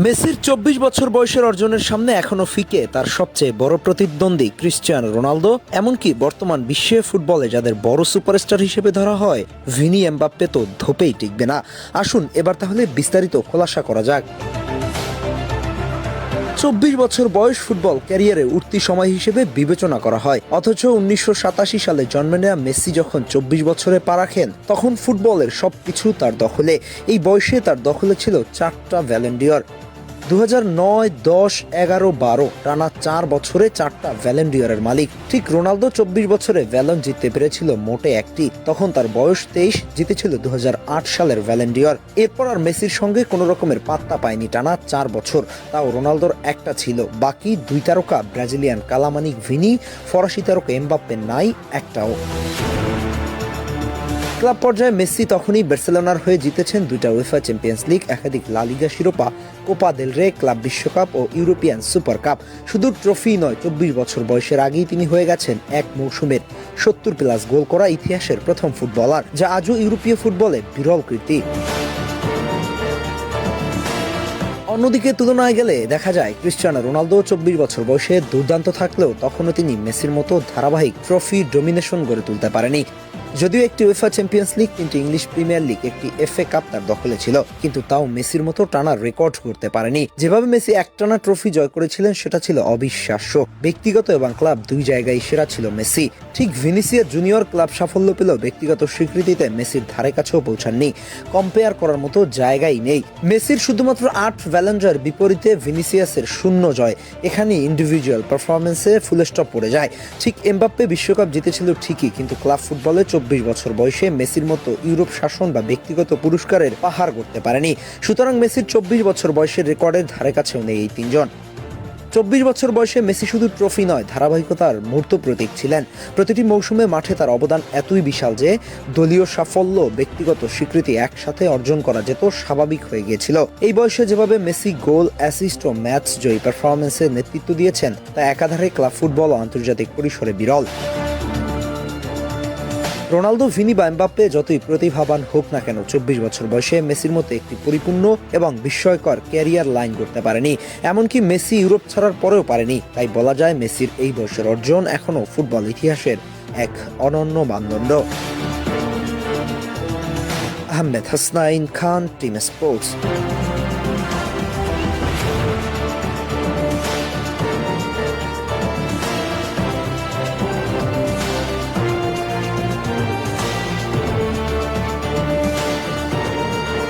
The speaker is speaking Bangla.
মেসির ২৪ বছর বয়সের অর্জনের সামনে এখনো ফিকে তার সবচেয়ে বড় প্রতিদ্বন্দ্বী ক্রিস্টিয়ানো রোনালদো। এমনকি বর্তমান বিশ্বে ফুটবলে যাদের বড় সুপারস্টার হিসেবে ধরা হয়, ভিনি এমবাপ্পে তো ধোপেই টিকবে না। আসুন এবার তাহলে বিস্তারিত খোলাসা করা যাক। ২৪ বছর বয়স ফুটবল ক্যারিয়ারে উঠতি সময় হিসেবে বিবেচনা করা হয়, অথচ ১৯৮৭ সালে জন্ম নেওয়া মেসি যখন ২৪ বছরে পা রাখেন, তখন ফুটবলের সবকিছু তার দখলে। এই বয়সে তার দখলে ছিল ৪টা ব্যালন ডি'র। ২০০৯, ১০, ১১, ১২ টানা ৪ বছরে ৪টা ব্যালন ডি'রের মালিক। ঠিক রোনালদো ২৪ বছরে ব্যালন জিততে পেরেছিল মোটে একটি, তখন তার বয়স ২৩, জিতেছিল ২০০৮ সালের ব্যালন ডি'র। এরপর আর মেসির সঙ্গে কোনো রকমের পাত্তা পায়নি টানা ৪ বছর। তাও রোনালদোর একটা ছিল, বাকি ২ তারকা ব্রাজিলিয়ান কালামানিক ভিনি, ফরাসি তারকা এমবাপ্পে নাই একটাও। ক্লাব পর্যায়ে মেসি তখনই বার্সেলোনার হয়ে জিতেছেন 2টা উয়েফা চ্যাম্পিয়ন্স লিগ, একাধিক লা লিগা শিরোপা, কোপা দেল রে, ক্লাব বিশ্বকাপ ও ইউরোপিয়ান সুপার কাপ। শুধু ট্রফি নয়, ২৪ বছর বয়সের আগেই তিনি হয়ে গেছেন এক মৌসুমের ৭০+ গোল করা ইতিহাসের প্রথম ফুটবলার, যা আজও ইউরোপীয় ফুটবলে বিরল কীর্তি। অন্যদিকে তুলনায় গেলে দেখা যায় ক্রিস্টিয়ানো রোনালদো ২৪ বছর বয়সে দুর্দান্ত থাকলেও তখনও তিনি মেসির মতো ধারাবাহিক ট্রফি ডমিনেশন গড়ে তুলতে পারেনি। যদিও একটি উয়েফা চ্যাম্পিয়ন্স লিগ, 3টি ইংলিশ প্রিমিয়ার লিগ, একটি এফএ কাপ তার দখলে ছিল, কিন্তু তাও মেসির মতো টানা রেকর্ড করতে পারেনি। যেভাবে মেসি একটানা ট্রফি জয় করেছিলেন সেটা ছিল অবিশ্বাস্য। ব্যক্তিগত এবং ক্লাব দুই জায়গায় সেরা ছিল মেসি। ঠিক ভিনিসিয়াস জুনিয়র ক্লাব সাফল্য পেলেও ব্যক্তিগত স্বীকৃতিতে মেসির ধারে কাছেও পৌঁছাননি। কম্পেয়ার করার মতো জায়গাই নেই। মেসির শুধুমাত্র ৮ ব্যালন জয়ের বিপরীতে ভিনিসিয়াসের 0 জয়। এখানে ইন্ডিভিজুয়াল পারফরমেন্সে ফুল স্টপ পড়ে যায়। ঠিক এমবাপ্পে বিশ্বকাপ জিতেছিল ঠিকই, কিন্তু ক্লাব ফুটবলে ২৪ বছর বয়সে মেসির মতো ইউরোপ শাসন বা ব্যক্তিগত পুরস্কারের পাহাড় গড়তে পারেনি। সুতরাং মেসির ২৪ বছর বয়সের রেকর্ডের ধারে কাছেও নেই এই তিনজন। ২৪ বছর বয়সে মেসি শুধু ট্রফি নয়, ধারাবাহিকতার মূর্ত প্রতীক ছিলেন। প্রতিটি মৌসুমে মাঠে তার অবদান এতই বিশাল যে দলীয় সাফল্য, ব্যক্তিগত স্বীকৃতি একসাথে অর্জন করা যেত স্বাভাবিক হয়ে গিয়েছিল। এই বয়সে যেভাবে মেসি গোল, অ্যাসিস্ট ও ম্যাচ জয়ী পারফরমেন্সে নেতৃত্ব দিয়েছেন, তা একাধারে ক্লাব ফুটবল ও আন্তর্জাতিক পরিসরে বিরল। রোনালদো, ভিনি বা এমবাপ্পে যতই প্রতিভাবান হোক না কেন, ২৪ বছর বয়সে মেসির মতো একটি পরিপূর্ণ এবং বিস্ময়কর ক্যারিয়ার লাইন করতে পারেনি। এমনকি মেসি ইউরোপ ছাড়ার পরেও পারেনি। তাই বলা যায় মেসির এই বয়সের অর্জন এখনও ফুটবল ইতিহাসের এক অনন্য মানদণ্ড। আহমেদ হাসনাইন খান, টিম স্পোর্টস।